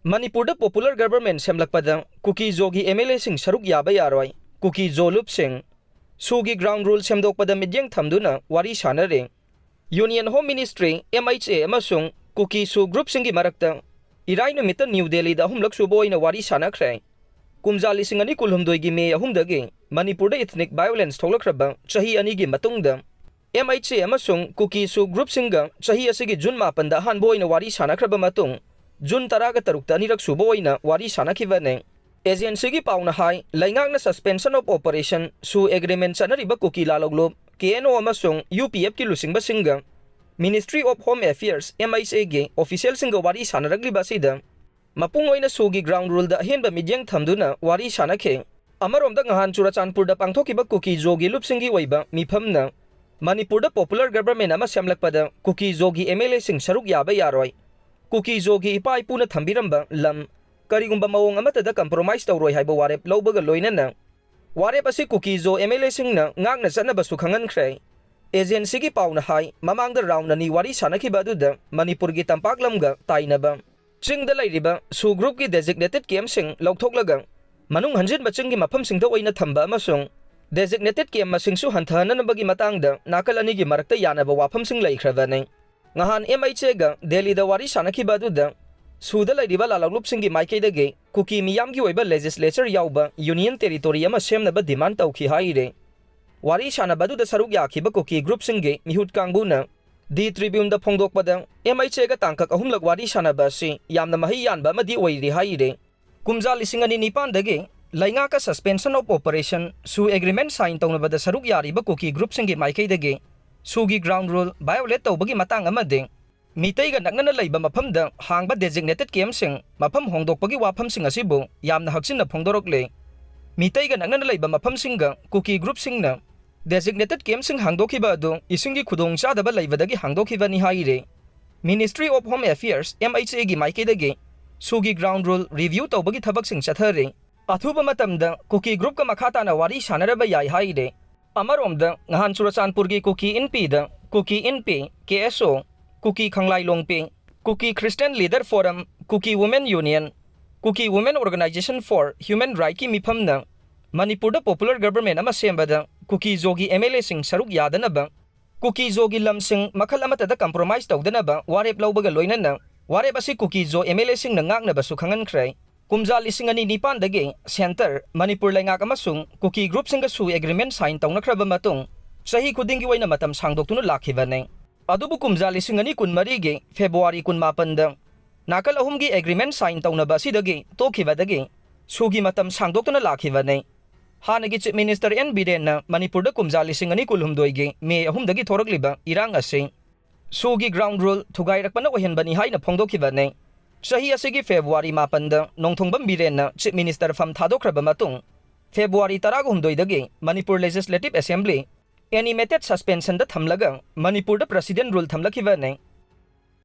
Manipurda popular government semlakpada Kuki Zo gi MLA sing saruk yaba yaroi Kuki Zo Lupsing sugi ground rule semdokpada mityeng thamduna wari sannari Union Home Ministry MHA amasung Kuki Zo group singi marakta irai numita New Delhi da humlak subo ina wari sanakre kumjali singani kulhumdoi gi me ahumdagi Manipurda ethnic violence tholakraba chahi ani gi matungda MHA amasung Kuki Zo group singa chahi asigi June 8 da hanbo ina wari sanakraba matung June 13 anirak subo ina wari sanakibane agency gi pauna hai laingak na suspension of operation su agreement sanariba Kuki laloglob KNO amasung UPF ki lusingba singa Ministry of Home Affairs MHA gi official singa wari sanaragli basida mapung oina sugi ground rule da henba midyeng thamduna wari sanakhe amaromda ngahan Churachandpur da pangthokiba Kuki Zo Lupsing gi oiba mifamna Manipurda popular government ama semlakpada Kuki Zo MLA sing saruk yaba yaroi Kuki Zo ipa ipuna thambiramba lam karigumba mawong amatada compromise tawroi haiba warep lawbaga loinana warep asi Kuki Zo MLA singna ngakna chanaba su khangankhre agency gi pauna hai mamangda round ani wari sanakhiba aduda Manipur gi tampak lamga tainaba chingda lairiba su group gi designated camp sing lawthoklaga manung hanjin baching gi mafam singda oina thamba amasung designated camp masingsu hanthananabagi matangda nakal ani gi marakta yanaba wafam sing laikhrabane ngahan MHA ga Delhi da wari sanakhiba aduda suda lairiba Lupsing gi maikaidagi Kuki miyam gi oiba legislature yauba union territory ama semnaba demand tawkhi haire wari sanaba aduda saruk yakhiba Kuki group singi mihut kangbuna di tribune da phongdokpada MHA ga tangkak ahumlak wari sanaba si yamna mahi yanba amadi oiri haire kumja 2009 dagi laingaka suspension of operation su agreement sign tawnabada saruk yariba Kuki group singi maikaidagi sugi ground rule violate tawbagi matang amade mitay ga nakna laiba mafamda hangba designated camp sing mafam hongdokpagi wafam sing asibu yamna haksinna phongdorokle mitay ga nakna laiba mafam singa Kuki group singna designated camp sing hangdokhiba adu isingi khudong chadaba laibadagi hangdokhiba ni haire Ministry of Home Affairs MHA gi maikaidagi sugi ground rule review tawbagi thabak sing chathare athuba matamda Kuki group ka makhata na wari sanaraba yai haire amaromda ngahan Churachandpur gi Kuki NP da Kuki NP KSO Kuki Khanglai Longpe Kuki Christian Leader Forum Kuki Women Union Kuki Women Organization for Human Rights ki mifamna Manipurda popular government ama sembada Kuki Zo MLA sing saruk yadanaba Kuki Zo lamsing makhal amatada compromise tawdanaba warep lawbaga loinana warep asi Kuki Zo MLA sing nangaknaba su khangankhrai kumja 2009 dagi center Manipur laingak amasung Kuki group singa su agreement sign tawnakraba matung sahi khudingi waina matam sangdoktuna lakhibane adubu kumja 2013 gi February 18 da nakal ahum gi agreement sign tawnaba sidagi tokhibadagi sugi matam sangdoktuna lakhibane hanagi chief minister N Biren na Manipurda kumja 2012 gi me ahum dagi thorakliba irang ase sugi ground rule thugairakpana ohenbani haina phongdokhibane sahi asigi February 8 da nongthongbam Biren na chief minister fam thadokraba matung February 12 dagi Manipur Legislative Assembly animated suspension da thamlaga Manipur da president rule thamlakhibane